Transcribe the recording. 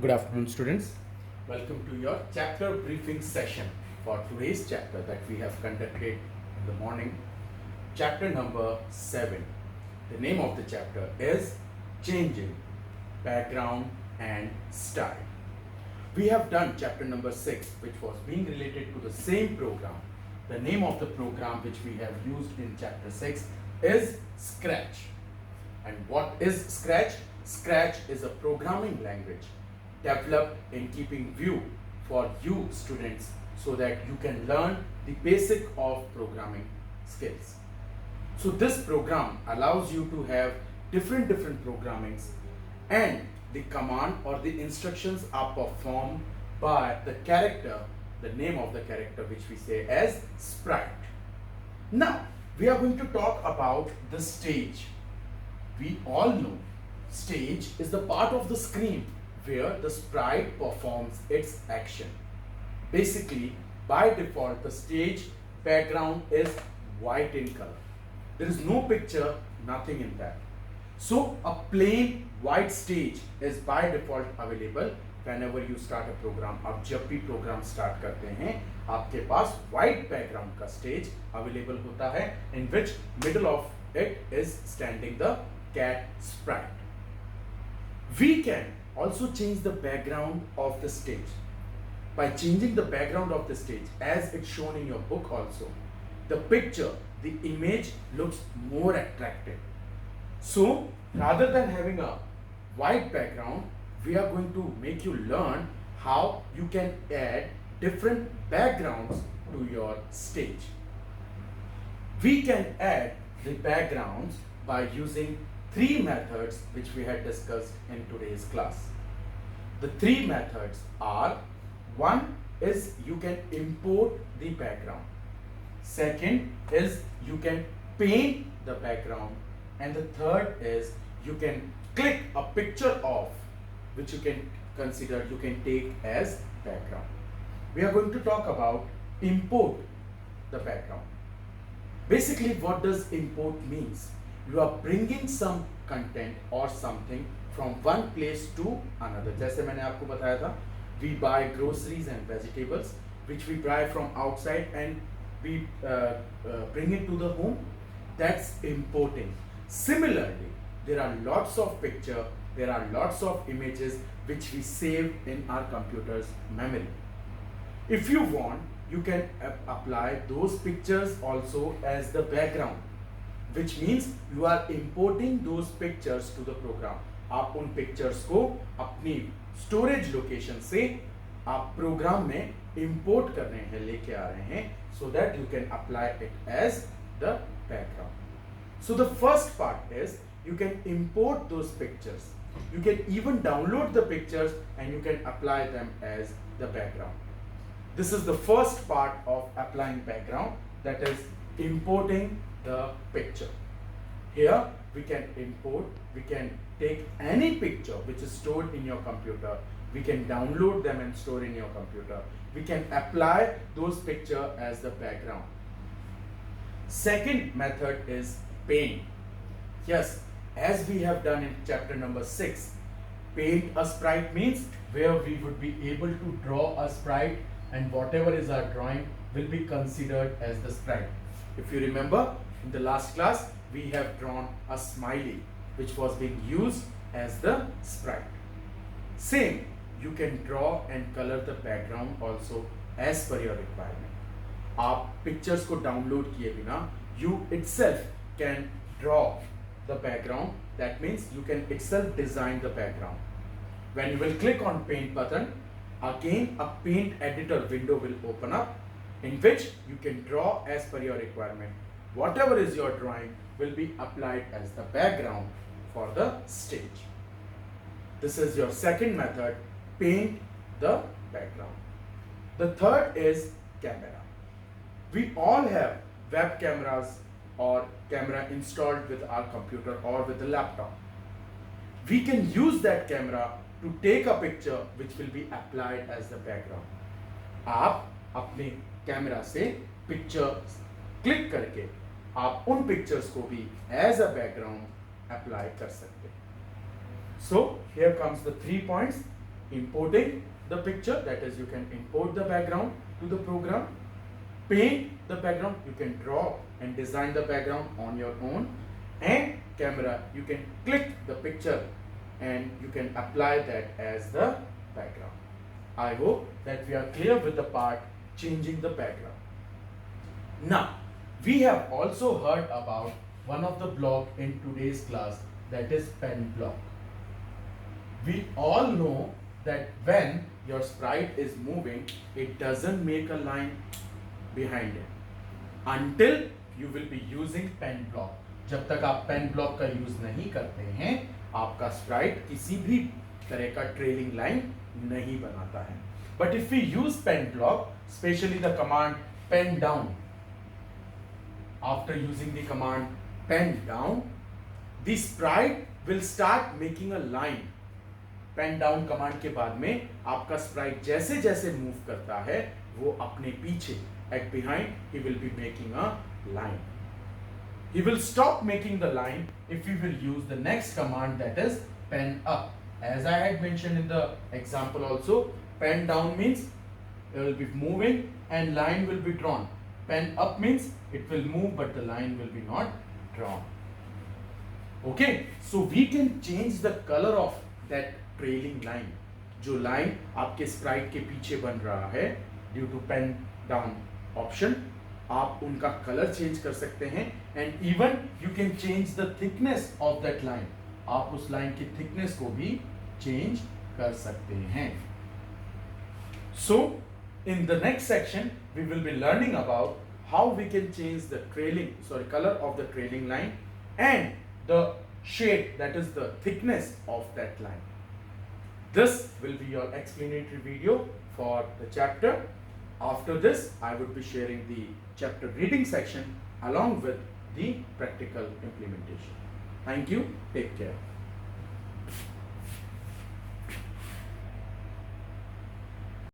Good afternoon, students. Welcome to your chapter briefing session for today's chapter that we have conducted in the morning. Chapter number 7. The name of the chapter is Changing Background and Style. We have done chapter number 6, which was being related to the same program. The name of the program which we have used in chapter 6 is Scratch. And what is Scratch? Scratch is a programming language developed in keeping view for you students so that you can learn the basic of programming skills. So this program allows you to have different programmings, and the command or the instructions are performed by the character, the name of the character which we say as sprite. Now we are going to talk about the stage. We all know stage is the part of the screen where the sprite performs its action. Basically, by default, the stage background is white in color. There is no picture, nothing in that. So a plain white stage is by default available whenever you start a program. अब जब भी program start करते हैं, आपके पास white background का stage available होता है, in which middle of it is standing the cat sprite. We can also change the background of the stage. By changing the background of the stage, as it's shown in your book also, the picture, the image looks more attractive. So, rather than having a white background, we are going to make you learn how you can add different backgrounds to your stage. We can add the backgrounds by using three methods which we had discussed in today's class. The three methods are: one is you can import the background, second is you can paint the background, and the third is you can click a picture of, which you can consider, you can take as background. We are going to talk about import the background. Basically, what does import means? You are bringing some content or something from one place to another. जैसे मैंने आपको बताया था, we buy groceries and vegetables which we buy from outside and we bring it to the home. That's importing. Similarly, there are lots of picture, there are lots of images which we save in our computer's memory. If you want, you can apply those pictures also as the background, which means you are importing those pictures to the program. आप उन pictures को अपनी storage location से आप program में import कर रहे हैं, लेके आ रहे हैं, so that you can apply it as the background. So the first part is you can import those pictures. You can even download the pictures and you can apply them as the background. This is the first part of applying background, that is importing the picture. Here we can import, we can take any picture which is stored in your computer, we can download them and store in your computer. We can apply those pictures as the background. Second method is paint. Yes, as we have done in chapter number 6, paint a sprite means where we would be able to draw a sprite and whatever is our drawing will be considered as the sprite. If you remember, in the last class, we have drawn a smiley which was being used as the sprite. Same, you can draw and color the background also as per your requirement. आप pictures को download किए बिना, you itself can draw the background. That means you can itself design the background. When you will click on paint button, again a paint editor window will open up, in which you can draw as per your requirement. Whatever is your drawing will be applied as the background for the stage. This is your second method, paint the background. The third is camera. We all have web cameras or camera installed with our computer or with the laptop. We can use that camera to take a picture which will be applied as the background. आप अपने camera से pictures click करके आप उन pictures को भी as a background apply कर सकते हैं. So here comes the 3 points. importing the picture, that is you can import the background to the program, paint the background, you can draw and design the background on your own, and camera, you can click the picture and you can apply that as the background. I hope that we are clear with the part changing the background. Now, we have also heard about one of the block in today's class, that is pen block. We all know that when your sprite is moving, it doesn't make a line behind it until you will be using pen block. जब तक आप pen block का use नहीं करते हैं, आपका Sprite किसी भी तरह का ट्रेलिंग लाइन नहीं बनाता है. But if we use pen block, specially the command pen down, after using the command pen down, the sprite will start making a line. Pen down command के बाद में आपका स्प्राइट जैसे जैसे मूव करता है, वो अपने पीछे at behind he will be making a line. He will stop making the line if we will use the next command, that is pen up. As I had mentioned in the example also, pen down means it will be moving and line will be drawn. Pen up means it will move but the line will be not drawn. Okay, so we can change the color of that trailing line. जो line आपके sprite के पीछे बन रहा है due to pen down option, आप उनका colour change कर सकते हैं, and even you can change the thickness of that line. आप उस लाइन की थिकनेस को भी चेंज कर सकते हैं. So in the next section we will be learning about how we can change the colour of the trailing line and the shade, that is the thickness of that line. This will be your explanatory video for the chapter. After this, I would be sharing the chapter reading section along with the practical implementation. Thank you. Take care.